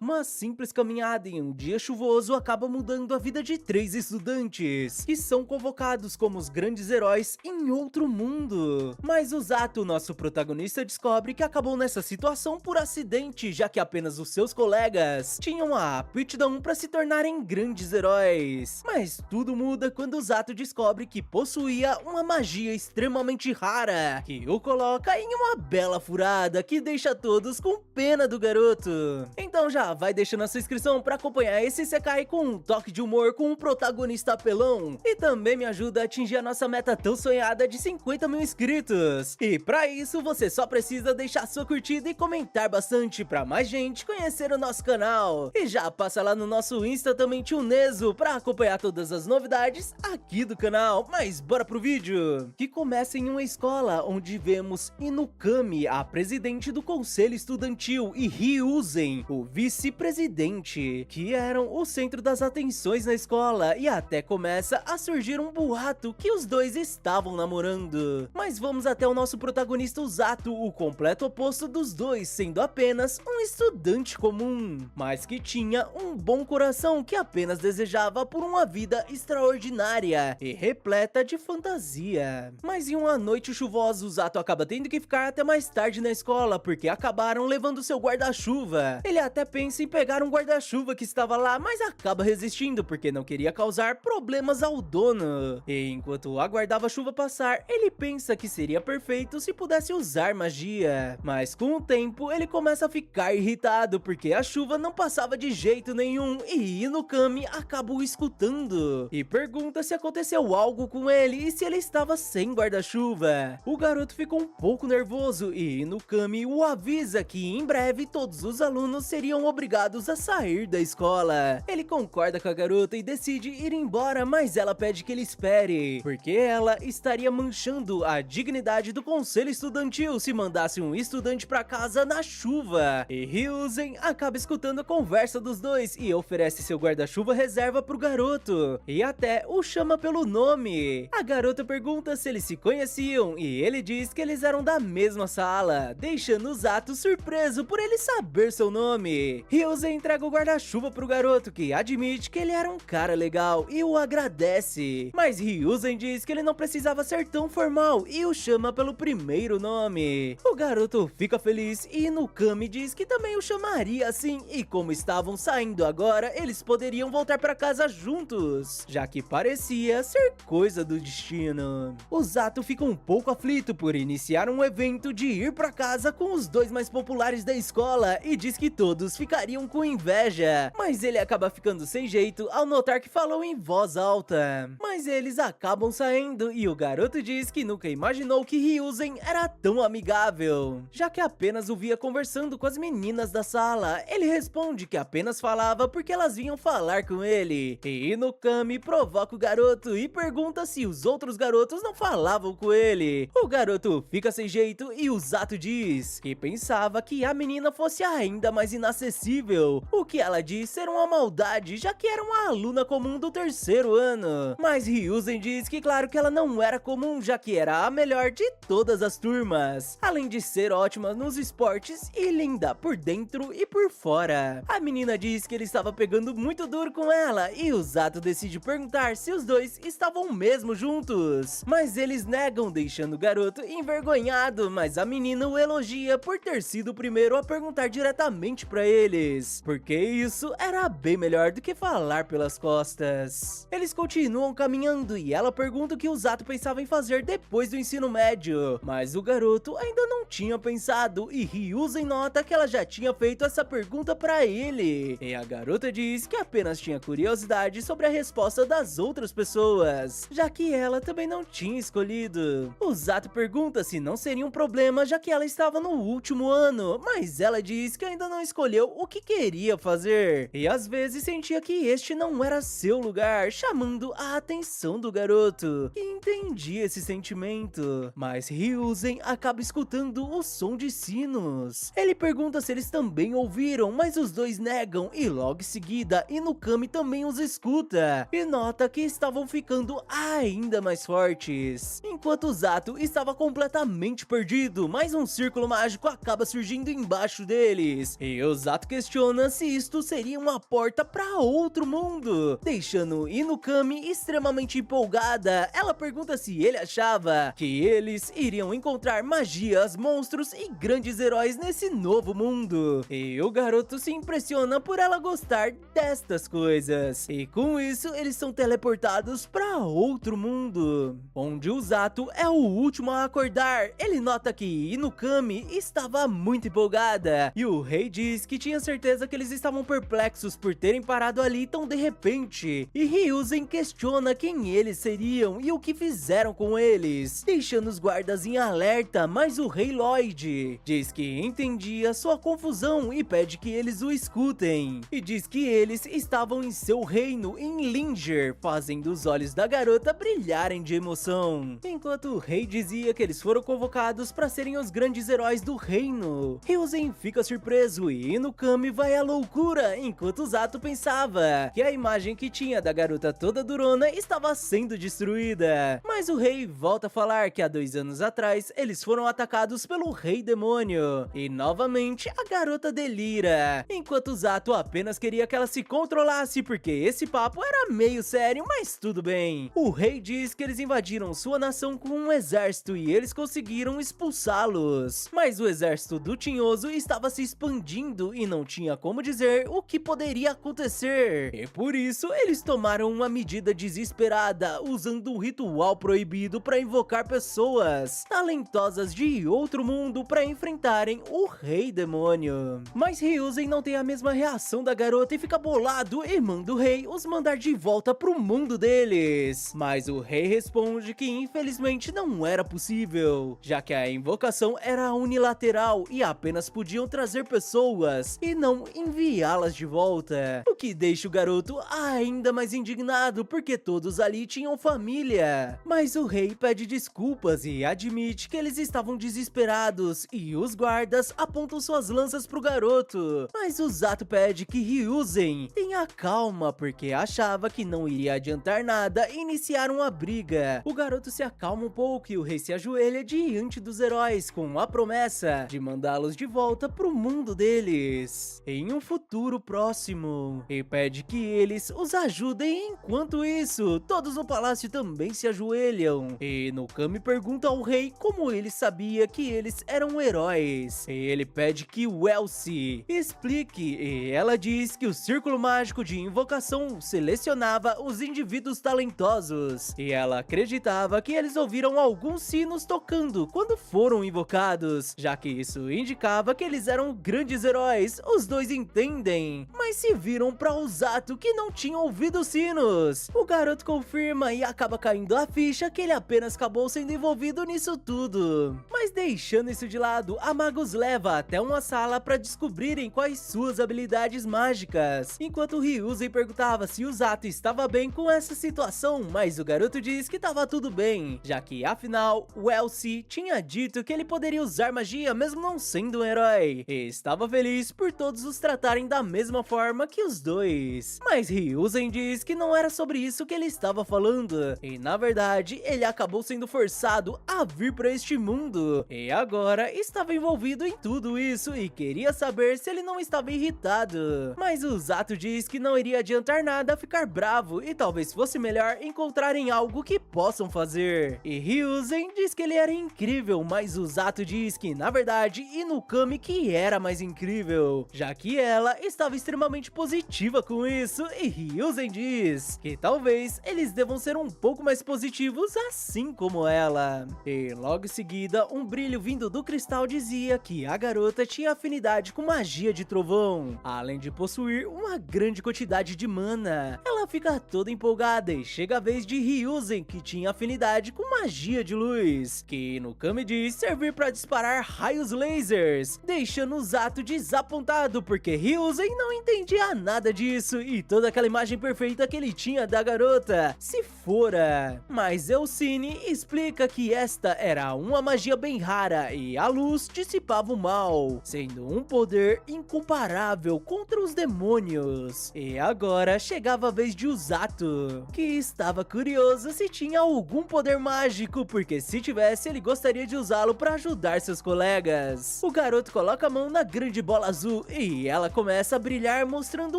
Uma simples caminhada em um dia chuvoso acaba mudando a vida de 3 estudantes, que são convocados como os grandes heróis em outro mundo. Mas o Zato, nosso protagonista, descobre que acabou nessa situação por acidente, já que apenas os seus colegas tinham a aptidão para se tornarem grandes heróis. Mas tudo muda quando o Zato descobre que possuía uma magia extremamente rara, que o coloca em uma bela furada que deixa todos com pena do garoto. Então já vai deixando a sua inscrição para acompanhar esse Isekai com um toque de humor com um protagonista apelão. E também me ajuda a atingir a nossa meta tão sonhada de 50 mil inscritos. E para isso você só precisa deixar sua curtida e comentar bastante para mais gente conhecer o nosso canal. E já passa lá no nosso Insta também Tio Nezo para acompanhar todas as novidades aqui do canal. Mas bora pro vídeo, que começa em uma escola onde vemos Inukami, a presidente do conselho estudantil, e Ryuzen, o vice-presidente, que eram o centro das atenções na escola, e até começa a surgir um boato que os dois estavam namorando. Mas vamos até o nosso protagonista, o Zato, o completo oposto dos dois, sendo apenas um estudante comum, mas que tinha um bom coração que apenas desejava por uma vida extraordinária e repleta de fantasia. Mas em uma noite chuvosa, o Zato acaba tendo que ficar até mais tarde na escola, porque acabaram levando seu guarda-chuva. Ele até pensa em pegar um guarda-chuva que estava lá, mas acaba resistindo, porque não queria causar problemas ao dono. E enquanto aguardava a chuva passar, ele pensa que seria perfeito se pudesse usar magia. Mas com o tempo, ele começa a ficar irritado, porque a chuva não passava de jeito nenhum, e Inukami acaba o escutando e pergunta se aconteceu algo com ele e se ele estava sem guarda-chuva. O garoto fica um pouco nervoso e Inukami o avisa que em breve todos os alunos seriam obrigados a sair da escola. Ele concorda com a garota e decide ir embora, mas ela pede que ele espere, porque ela estaria manchando a dignidade do conselho estudantil se mandasse um estudante pra casa na chuva. E Ryuzen acaba escutando a conversa dos dois e oferece seu guarda-chuva reserva pro garoto, e até o chama pelo nome. A garota pergunta se eles se conheciam e ele diz que eles eram da mesma sala, deixando o Zato surpreso por ele saber seu nome. Ryuzen entrega o guarda-chuva pro garoto, que admite que ele era um cara legal e o agradece. Mas Ryuzen diz que ele não precisava ser tão formal e o chama pelo primeiro nome. O garoto fica feliz e Inukami diz que também o chamaria assim, e como estavam saindo agora, eles poderiam voltar pra casa juntos, já que parecia ser coisa do destino. O Zato fica um pouco aflito por iniciar um evento de ir pra casa com os dois mais populares da escola e diz que todos ficariam com inveja, mas ele acaba ficando sem jeito ao notar que falou em voz alta. Mas eles acabam saindo e o garoto diz que nunca imaginou que Ryuzen era tão amigável, já que apenas o via conversando com as meninas da sala. Ele responde que apenas falava porque elas vinham falar com ele, e Inukami provoca o garoto e pergunta se os outros garotos não falavam com ele. O garoto fica sem jeito e o Zato diz que pensava que a menina fosse ainda mais inacessível, o que ela diz ser uma maldade, já que era uma aluna comum do terceiro ano. Mas Ryuzen diz que claro que ela não era comum, já que era a melhor de todas as turmas, além de ser ótima nos esportes e linda por dentro e por fora. A menina diz que ele estava pegando muito duro com ela e o Zato decide perguntar se os dois estavam mesmo juntos, mas eles negam, deixando o garoto envergonhado, mas a menina o elogia por ter sido o primeiro a perguntar diretamente pra eles, porque isso era bem melhor do que falar pelas costas. Eles continuam caminhando e ela pergunta o que o Zato pensava em fazer depois do ensino médio, mas o garoto ainda não tinha pensado e Ryuzen nota que ela já tinha feito essa pergunta pra ele, e a garota diz que apenas tinha curiosidade sobre a resposta das outras pessoas, já que ela também não tinha escolhido. O Zato pergunta se não seria um problema, já que ela estava no último ano, mas ela diz que ainda não escolheu o que queria fazer, e às vezes sentia que este não era seu lugar, chamando a atenção do garoto, que entendia esse sentimento. Mas Ryuzen acaba escutando o som de sinos. Ele pergunta se eles também ouviram, mas os dois negam, e logo em seguida Inukami também os escuta e nota que estavam ficando ainda mais fortes. Enquanto o Zato estava completamente perdido, mas um círculo mágico acaba surgindo embaixo deles, e o Zato Usato questiona se isto seria uma porta para outro mundo, deixando Inukami extremamente empolgada. Ela pergunta se ele achava que eles iriam encontrar magias, monstros e grandes heróis nesse novo mundo. E o garoto se impressiona por ela gostar destas coisas. E com isso, eles são teleportados para outro mundo, onde Usato é o último a acordar. Ele nota que Inukami estava muito empolgada, e o rei diz que tinha certeza que eles estavam perplexos por terem parado ali tão de repente. E Ryuzen questiona quem eles seriam e o que fizeram com eles, deixando os guardas em alerta, mas o rei Lloyd diz que entendia sua confusão e pede que eles o escutem. E diz que eles estavam em seu reino, em Linger, fazendo os olhos da garota brilharem de emoção. Enquanto o rei dizia que eles foram convocados para serem os grandes heróis do reino, Ryuzen fica surpreso e Inukami vai à loucura, enquanto Usato pensava que a imagem que tinha da garota toda durona estava sendo destruída. Mas o rei volta a falar que há 2 anos atrás eles foram atacados pelo rei demônio, e novamente a garota delira, enquanto Usato apenas queria que ela se controlasse porque esse papo era meio sério, mas tudo bem. O rei diz que eles invadiram sua nação com um exército e eles conseguiram expulsá-los, mas o exército do Tinhoso estava se expandindo e não tinha como dizer o que poderia acontecer, e por isso eles tomaram uma medida desesperada, usando um ritual proibido para invocar pessoas talentosas de outro mundo para enfrentarem o rei demônio. Mas Ryuzen não tem a mesma reação da garota e fica bolado e manda o rei os mandar de volta pro mundo deles. Mas o rei responde que infelizmente não era possível, já que a invocação era unilateral e apenas podiam trazer pessoas e não enviá-las de volta, o que deixa o garoto ainda mais indignado porque todos ali tinham família. Mas o rei pede desculpas e admite que eles estavam desesperados, e os guardas apontam suas lanças pro garoto. Mas Usato pede que Ryuzen tenha calma porque achava que não iria adiantar nada iniciar uma briga. O garoto se acalma um pouco e o rei se ajoelha diante dos heróis com a promessa de mandá-los de volta pro mundo deles em um futuro próximo, e pede que eles os ajudem. Enquanto isso, todos no palácio também se ajoelham, e Inukami pergunta ao rei como ele sabia que eles eram heróis. E ele pede que o Elsie explique, e ela diz que o círculo mágico de invocação selecionava os indivíduos talentosos, e ela acreditava que eles ouviram alguns sinos tocando quando foram invocados, já que isso indicava que eles eram grandes heróis. Os dois entendem, mas se viram pra Usato que não tinha ouvido os sinos. O garoto confirma e acaba caindo a ficha que ele apenas acabou sendo envolvido nisso tudo. Mas deixando isso de lado, a maga os leva até uma sala para descobrirem quais suas habilidades mágicas, enquanto Ryuzen perguntava se Usato estava bem com essa situação, mas o garoto diz que estava tudo bem, já que afinal o Elsie tinha dito que ele poderia usar magia mesmo não sendo um herói, e estava feliz por todos os tratarem da mesma forma que os dois. Mas Ryuzen diz que não era sobre isso que ele estava falando, e na verdade ele acabou sendo forçado a vir para este mundo, e agora estava envolvido em tudo isso e queria saber se ele não estava irritado. Mas Usato diz que não iria adiantar nada ficar bravo e talvez fosse melhor encontrarem algo que possam fazer. E Ryuzen diz que ele era incrível, mas Usato diz que na verdade Inukami que era mais incrível, já que ela estava extremamente positiva com isso, e Ryuzen diz que talvez eles devam ser um pouco mais positivos assim como ela. E logo em seguida, um brilho vindo do cristal dizia que a garota tinha afinidade com magia de trovão, além de possuir uma grande quantidade de mana. Ela fica toda empolgada e chega a vez de Ryuzen, que tinha afinidade com magia de luz, que Inukami diz servir para disparar raios lasers, deixando Usato desapontado porque Ryuzen não entendia nada disso e toda aquela imagem perfeita que ele tinha da garota se fora. Mas Elcine explica que esta era uma magia bem rara e a luz dissipava o mal, sendo um poder incomparável contra os demônios. E agora chegava a vez de Usato, que estava curioso se tinha algum poder mágico, porque se tivesse ele gostaria de usá-lo para ajudar seus colegas. O garoto coloca a mão na grande bola azul garoto e ela começa a brilhar mostrando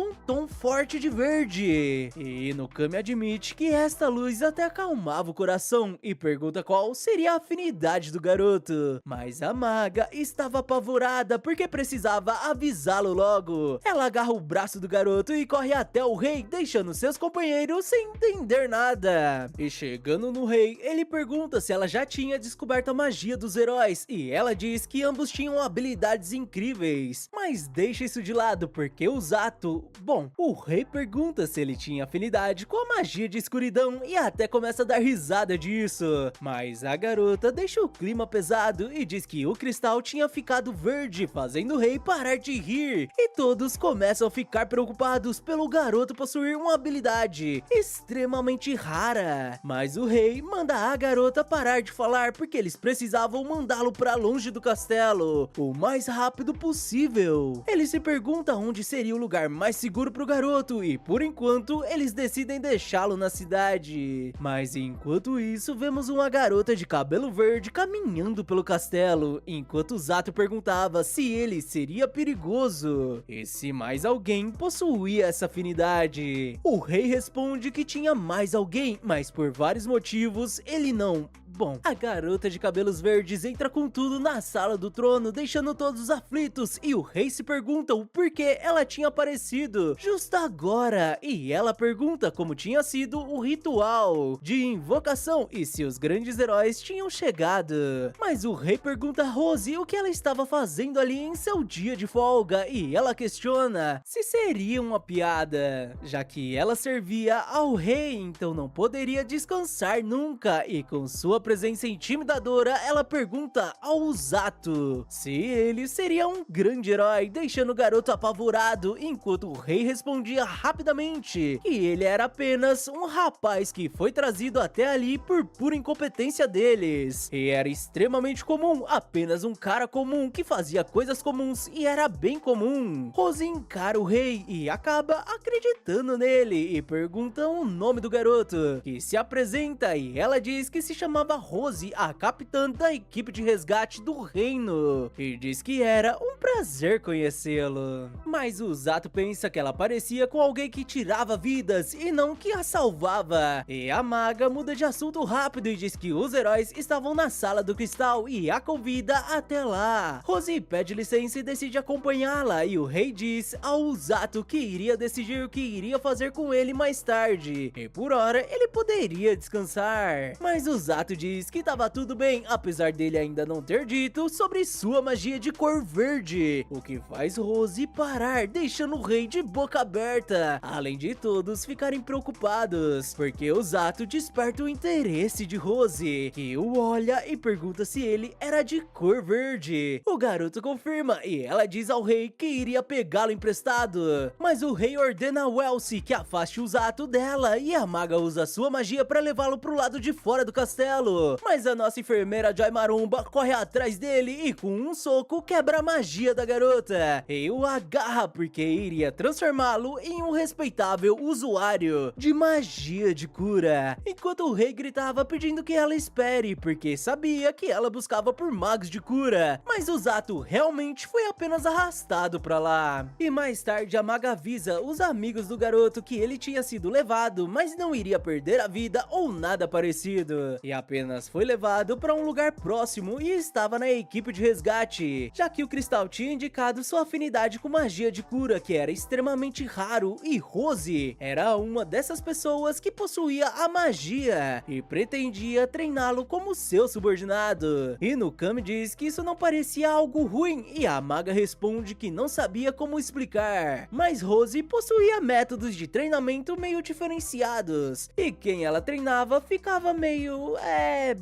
um tom forte de verde. E Inokami admite que esta luz até acalmava o coração e pergunta qual seria a afinidade do garoto. Mas a maga estava apavorada porque precisava avisá-lo logo. Ela agarra o braço do garoto e corre até o rei, deixando seus companheiros sem entender nada. E chegando no rei, ele pergunta se ela já tinha descoberto a magia dos heróis e ela diz que ambos tinham habilidades incríveis. Mas deixa isso de lado porque o Zato... Bom, o rei pergunta se ele tinha afinidade com a magia de escuridão e até começa a dar risada disso. Mas a garota deixa o clima pesado e diz que o cristal tinha ficado verde, fazendo o rei parar de rir. E todos começam a ficar preocupados pelo garoto possuir uma habilidade extremamente rara. Mas o rei manda a garota parar de falar porque eles precisavam mandá-lo para longe do castelo o mais rápido possível. Ele se pergunta onde seria o lugar mais seguro para o garoto e por enquanto eles decidem deixá-lo na cidade. Mas enquanto isso vemos uma garota de cabelo verde caminhando pelo castelo, enquanto Zato perguntava se ele seria perigoso e se mais alguém possuía essa afinidade. O rei responde que tinha mais alguém, mas por vários motivos ele não... Bom, a garota de cabelos verdes entra com tudo na sala do trono, deixando todos aflitos, e o rei se pergunta o porquê ela tinha aparecido justo agora, e ela pergunta como tinha sido o ritual de invocação e se os grandes heróis tinham chegado. Mas o rei pergunta a Rose o que ela estava fazendo ali em seu dia de folga, e ela questiona se seria uma piada, já que ela servia ao rei, então não poderia descansar nunca, e com sua presença intimidadora, ela pergunta ao Zato se ele seria um grande herói, deixando o garoto apavorado, enquanto o rei respondia rapidamente que ele era apenas um rapaz que foi trazido até ali por pura incompetência deles, e era extremamente comum, apenas um cara comum que fazia coisas comuns e era bem comum. Rose encara o rei e acaba acreditando nele e pergunta o nome do garoto, que se apresenta e ela diz que se chamava Rose, a capitã da equipe de resgate do reino, e diz que era um prazer conhecê-lo. Mas o Zato pensa que ela parecia com alguém que tirava vidas e não que a salvava, e a maga muda de assunto rápido e diz que os heróis estavam na sala do cristal e a convida até lá. Rose pede licença e decide acompanhá-la, e o rei diz ao Zato que iria decidir o que iria fazer com ele mais tarde, e por hora ele poderia descansar. Mas o Zato diz que tava tudo bem, apesar dele ainda não ter dito sobre sua magia de cor verde, o que faz Rose parar, deixando o rei de boca aberta, além de todos ficarem preocupados, porque o Zato desperta o interesse de Rose, que o olha e pergunta se ele era de cor verde. O garoto confirma e ela diz ao rei que iria pegá-lo emprestado, mas o rei ordena a Elsie que afaste o Zato dela, e a maga usa sua magia para levá-lo pro lado de fora do castelo. Mas a nossa enfermeira Joy Maromba corre atrás dele e com um soco quebra a magia da garota e o agarra porque iria transformá-lo em um respeitável usuário de magia de cura, enquanto o rei gritava pedindo que ela espere porque sabia que ela buscava por magos de cura, mas o Zato realmente foi apenas arrastado pra lá. E mais tarde a maga avisa os amigos do garoto que ele tinha sido levado, mas não iria perder a vida ou nada parecido, e apenas foi levado para um lugar próximo e estava na equipe de resgate, já que o cristal tinha indicado sua afinidade com magia de cura, que era extremamente raro, e Rose era uma dessas pessoas que possuía a magia e pretendia treiná-lo como seu subordinado. Inokami diz que isso não parecia algo ruim e a maga responde que não sabia como explicar, mas Rose possuía métodos de treinamento meio diferenciados e quem ela treinava ficava meio...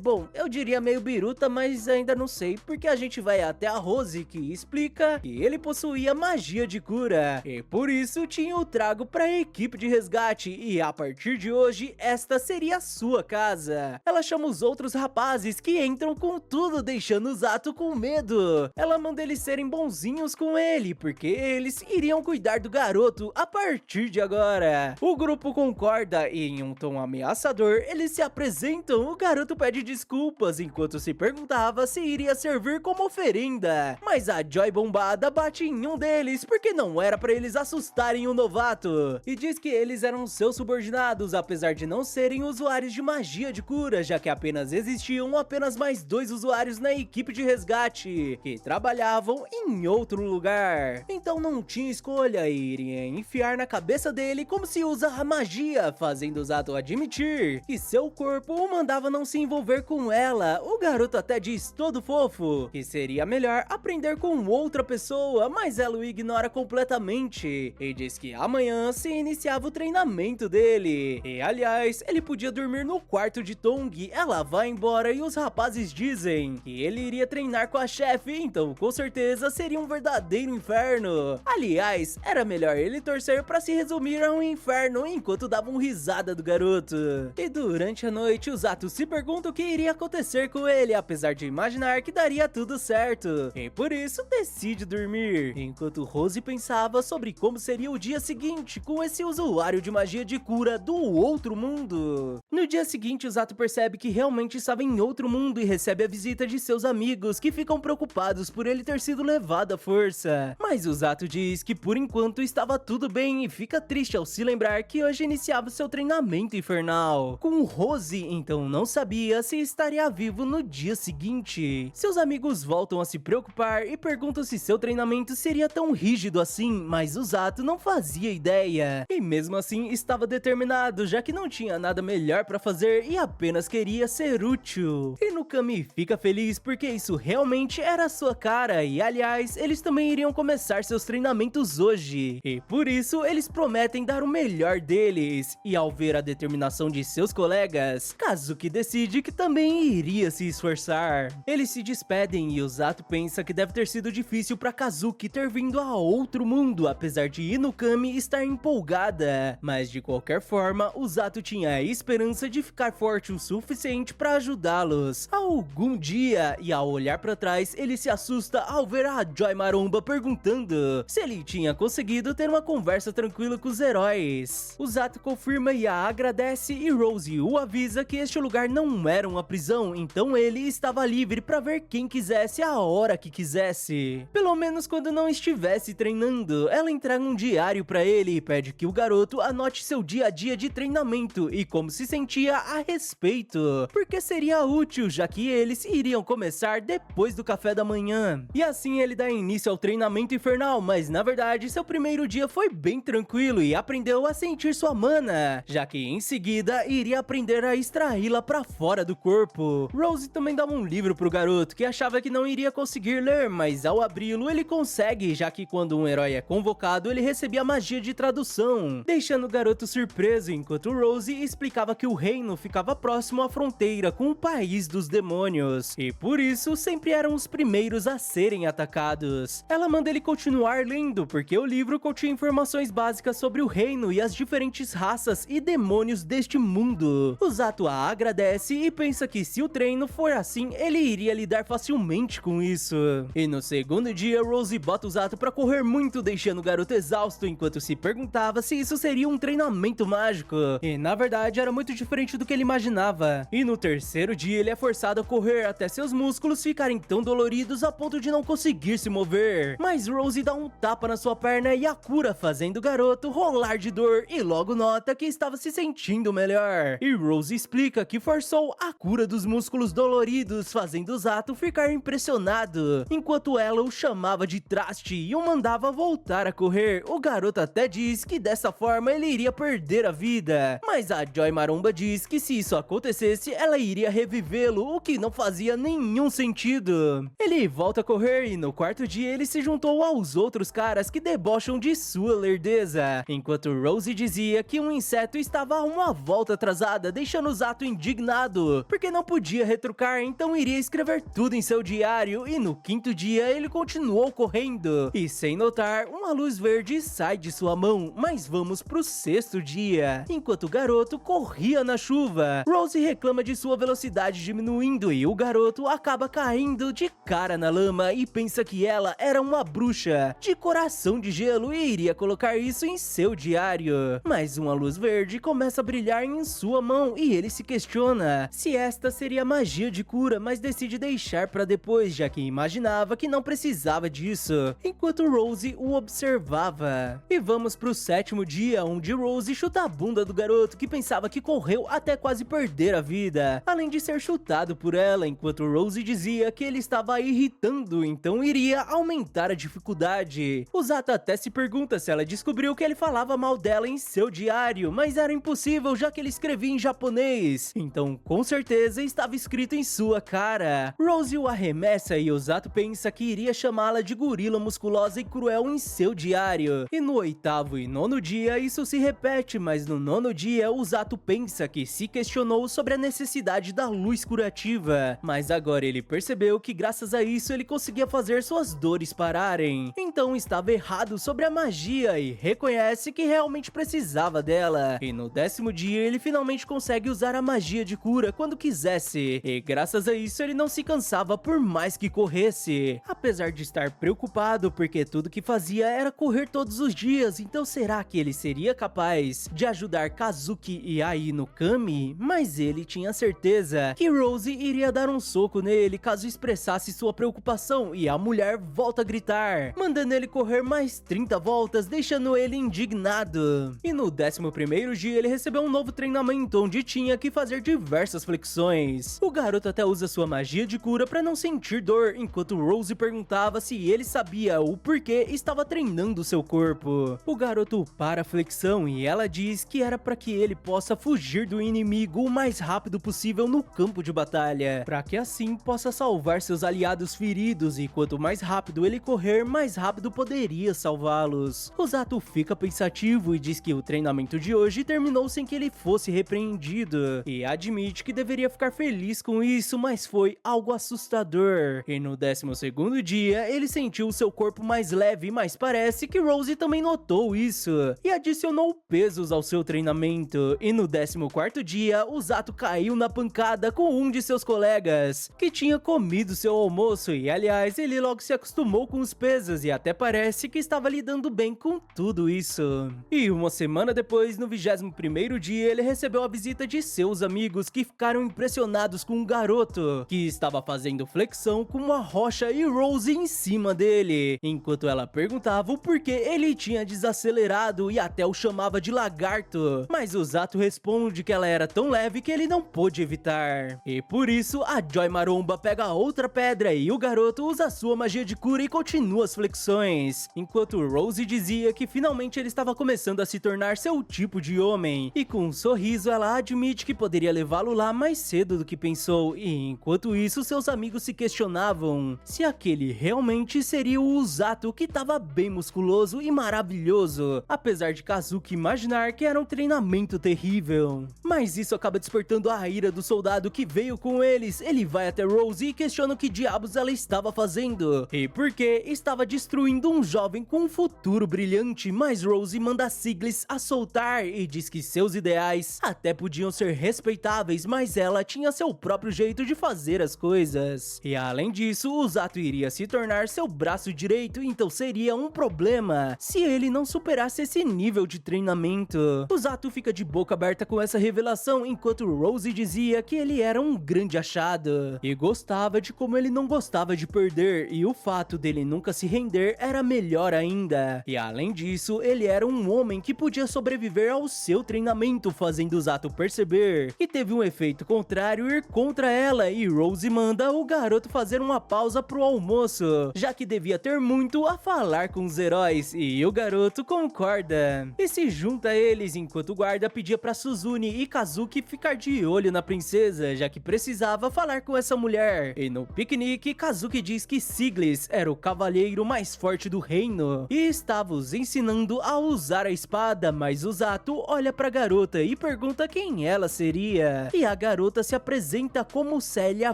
bom, eu diria meio biruta, mas ainda não sei, porque a gente vai até a Rose que explica que ele possuía magia de cura e por isso tinha o trago para a equipe de resgate e a partir de hoje esta seria a sua casa. Ela chama os outros rapazes que entram com tudo, deixando o Zato com medo. Ela manda eles serem bonzinhos com ele, porque eles iriam cuidar do garoto a partir de agora. O grupo concorda e em um tom ameaçador eles se apresentam. O garoto pede desculpas enquanto se perguntava se iria servir como oferenda, mas a Joy bombada bate bate em um deles porque não era pra eles assustarem o novato, e diz que eles eram seus subordinados, apesar de não serem usuários de magia de cura, já que apenas existiam mais 2 usuários na equipe de resgate, que trabalhavam em outro lugar. Então não tinha escolha, e iria enfiar na cabeça dele como se usa a magia, fazendo o Zato admitir que seu corpo o mandava não se envolver com ela. O garoto até diz todo fofo que seria melhor aprender com outra pessoa, mas ela o ignora completamente e diz que amanhã se iniciava o treinamento dele. E aliás, ele podia dormir no quarto de Tong. Ela vai embora e os rapazes dizem que ele iria treinar com a chefe, então com certeza seria um verdadeiro inferno. Aliás, era melhor ele torcer pra se resumir a um inferno enquanto davam risada do garoto. E durante a noite, o Zato se pergunta o que iria acontecer com ele, apesar de imaginar que daria tudo certo. E por isso decide dormir, enquanto Rose pensava sobre como seria o dia seguinte com esse usuário de magia de cura do outro mundo. No dia seguinte, o Zato percebe que realmente estava em outro mundo e recebe a visita de seus amigos, que ficam preocupados por ele ter sido levado à força. Mas o Zato diz que por enquanto estava tudo bem e fica triste ao se lembrar que hoje iniciava seu treinamento infernal. Com Rose, então não sabia se estaria vivo no dia seguinte. Seus amigos voltam a se preocupar e perguntam se seu treinamento seria tão rígido assim, mas o Zato não fazia ideia. E mesmo assim estava determinado, já que não tinha nada melhor pra fazer e apenas queria ser útil. E Inukami fica feliz porque isso realmente era a sua cara, e aliás, eles também iriam começar seus treinamentos hoje. E por isso eles prometem dar o melhor deles. E ao ver a determinação de seus colegas, Kazuki decide que também iria se esforçar. Eles se despedem e o Zato pensa que deve ter sido difícil para Kazuki ter vindo a outro mundo, apesar de Inukami estar empolgada. Mas de qualquer forma, o Zato tinha a esperança de ficar forte o suficiente para ajudá-los algum dia, e ao olhar para trás, ele se assusta ao ver a Joy Maromba perguntando se ele tinha conseguido ter uma conversa tranquila com os heróis. O Zato confirma e a agradece, e Rose o avisa que este lugar não era uma prisão, então ele estava livre para ver quem quisesse a hora que quisesse. Pelo menos quando não estivesse treinando. Ela entrega um diário para ele e pede que o garoto anote seu dia a dia de treinamento e como se sentia a respeito, porque seria útil, já que eles iriam começar depois do café da manhã. E assim ele dá início ao treinamento infernal, mas na verdade seu primeiro dia foi bem tranquilo e aprendeu a sentir sua mana, já que em seguida iria aprender a extraí-la pra fora do corpo. Rose também dava um livro pro garoto, que achava que não iria conseguir ler, mas ao abri-lo ele consegue, já que quando um herói é convocado ele recebia magia de tradução, deixando o garoto surpreso, enquanto Rose explicava que o reino ficava próximo à fronteira com o país dos demônios, e por isso sempre eram os primeiros a serem atacados. Ela manda ele continuar lendo, porque o livro continha informações básicas sobre o reino e as diferentes raças e demônios deste mundo. O Zato a agradece e pensa que se o treino for assim, ele iria lidar facilmente com isso. E no segundo dia, Rose bota o Zato pra correr muito, deixando o garoto exausto, enquanto se perguntava se isso seria um treinamento mágico. E na verdade era muito diferente do que ele imaginava. E no terceiro dia ele é forçado a correr até seus músculos ficarem tão doloridos a ponto de não conseguir se mover. Mas Rose dá um tapa na sua perna e a cura, fazendo o garoto rolar de dor, e logo nota que estava se sentindo melhor. E Rose explica que forçou a cura dos músculos doloridos, fazendo o Zato ficar impressionado, enquanto ela o chamava de traste e o mandava voltar a correr. O garoto até diz que dessa forma ele iria perder a vida, mas a Joy Maromba diz que se isso acontecesse, ela iria revivê-lo, o que não fazia nenhum sentido. Ele volta a correr e no quarto dia ele se juntou aos outros caras que debocham de sua lerdeza, enquanto Rose dizia que um inseto estava a uma volta atrasada, deixando o Zato indignado, porque não podia retrucar, então iria escrever tudo em seu diário. E no quinto dia ele continuou correndo, e sem notar, uma luz verde sai de sua mão. Mas vamos pro sexto dia. Enquanto o garoto corria na chuva, Rose reclama de sua velocidade diminuindo e o garoto acaba caindo de cara na lama e pensa que ela era uma bruxa de coração de gelo e iria colocar isso em seu diário. Mas uma luz verde começa a brilhar em sua mão e ele se questiona se esta seria magia de cura, mas decide deixar pra depois, já que imaginava que não precisava disso. isso, enquanto Rose o observava. E vamos pro 7º dia, onde Rose chuta a bunda do garoto que pensava que correu até quase perder a vida, além de ser chutado por ela, enquanto Rose dizia que ele estava irritando, então iria aumentar a dificuldade. O Zato até se pergunta se ela descobriu que ele falava mal dela em seu diário, mas era impossível já que ele escrevia em japonês, então com certeza estava escrito em sua cara. Rose o arremessa e o Zato pensa que iria chamá-la de gorila musculosa e cruel em seu diário. E no 8º e 9º dia isso se repete, mas no 9º dia o Zato pensa que se questionou sobre a necessidade da luz curativa, mas agora ele percebeu que graças a isso ele conseguia fazer suas dores pararem. Então estava errado sobre a magia e reconhece que realmente precisava dela. E no 10º dia ele finalmente consegue usar a magia de cura quando quisesse, e graças a isso ele não se cansava por mais que corresse, apesar de estar preocupado porque tudo que fazia era correr todos os dias. Então será que ele seria capaz de ajudar Kazuki e Ai no Kami? Mas ele tinha certeza que Rose iria dar um soco nele caso expressasse sua preocupação, e a mulher volta a gritar, mandando ele correr mais 30 voltas, deixando ele indignado. E no 11º dia ele recebeu um novo treinamento onde tinha que fazer diversas flexões. O garoto até usa sua magia de cura para não sentir dor, enquanto Rose perguntava se ele sabia o porquê estava treinando seu corpo. O garoto para a flexão e ela diz que era para que ele possa fugir do inimigo o mais rápido possível no campo de batalha, para que assim possa salvar seus aliados feridos, e quanto mais rápido ele correr, mais rápido poderia salvá-los. O Zato fica pensativo e diz que o treinamento de hoje terminou sem que ele fosse repreendido, e admite que deveria ficar feliz com isso, mas foi algo assustador. E no 12º dia ele sentiu seu corpo mais leve, mas parece que Rose também notou isso e adicionou pesos ao seu treinamento. E no 14º dia o Zato caiu na pancada com um de seus colegas que tinha comido seu almoço, e aliás ele logo se acostumou com os pesos e até parece que estava lidando bem com tudo isso. E uma semana depois, no 21º dia, ele recebeu a visita de seus amigos que ficaram impressionados com um garoto que estava fazendo flexão com uma rocha e Rose em cima dele, enquanto ela perguntava o porquê ele tinha desacelerado e até o chamava de lagarto, mas o Zato responde que ela era tão leve que ele não pôde evitar. E por isso a Joy Maromba pega outra pedra e o garoto usa sua magia de cura e continua as flexões, enquanto Rose dizia que finalmente ele estava começando a se tornar seu tipo de homem, e com um sorriso ela admite que poderia levá-lo lá mais cedo do que pensou. E enquanto isso seus amigos se questionavam se aquele realmente seria o Zato, que estava bem musculoso e maravilhoso, apesar de Kazuki imaginar que era um treinamento terrível. Mas isso acaba despertando a ira do soldado que veio com eles. Ele vai até Rose e questiona o que diabos ela estava fazendo e por que estava destruindo um jovem com um futuro brilhante, mas Rose manda Siglis a soltar e diz que seus ideais até podiam ser respeitáveis, mas ela tinha seu próprio jeito de fazer as coisas. E além disso, o Zato iria se tornar seu braço direito, então seria um problema se ele não superasse esse nível de treinamento. O Zato fica de boca aberta com essa revelação, enquanto Rose dizia que ele era um grande achado e gostava de como ele não gostava de perder, e o fato dele nunca se render era melhor ainda. E além disso, ele era um homem que podia sobreviver ao seu treinamento, fazendo o Zato perceber que teve um efeito contrário ir contra ela, e Rose manda o garoto fazer uma pausa pro almoço, já que devia ter muito a falar com os heróis, e o garoto concorda e se junta a eles, enquanto o guarda pedia pra Suzune e Kazuki ficar de olho na princesa, já que precisava falar com essa mulher. E no piquenique, Kazuki diz que Siglis era o cavalheiro mais forte do reino e estava os ensinando a usar a espada, mas o Zato olha pra garota e pergunta quem ela seria, e a garota se apresenta como Célia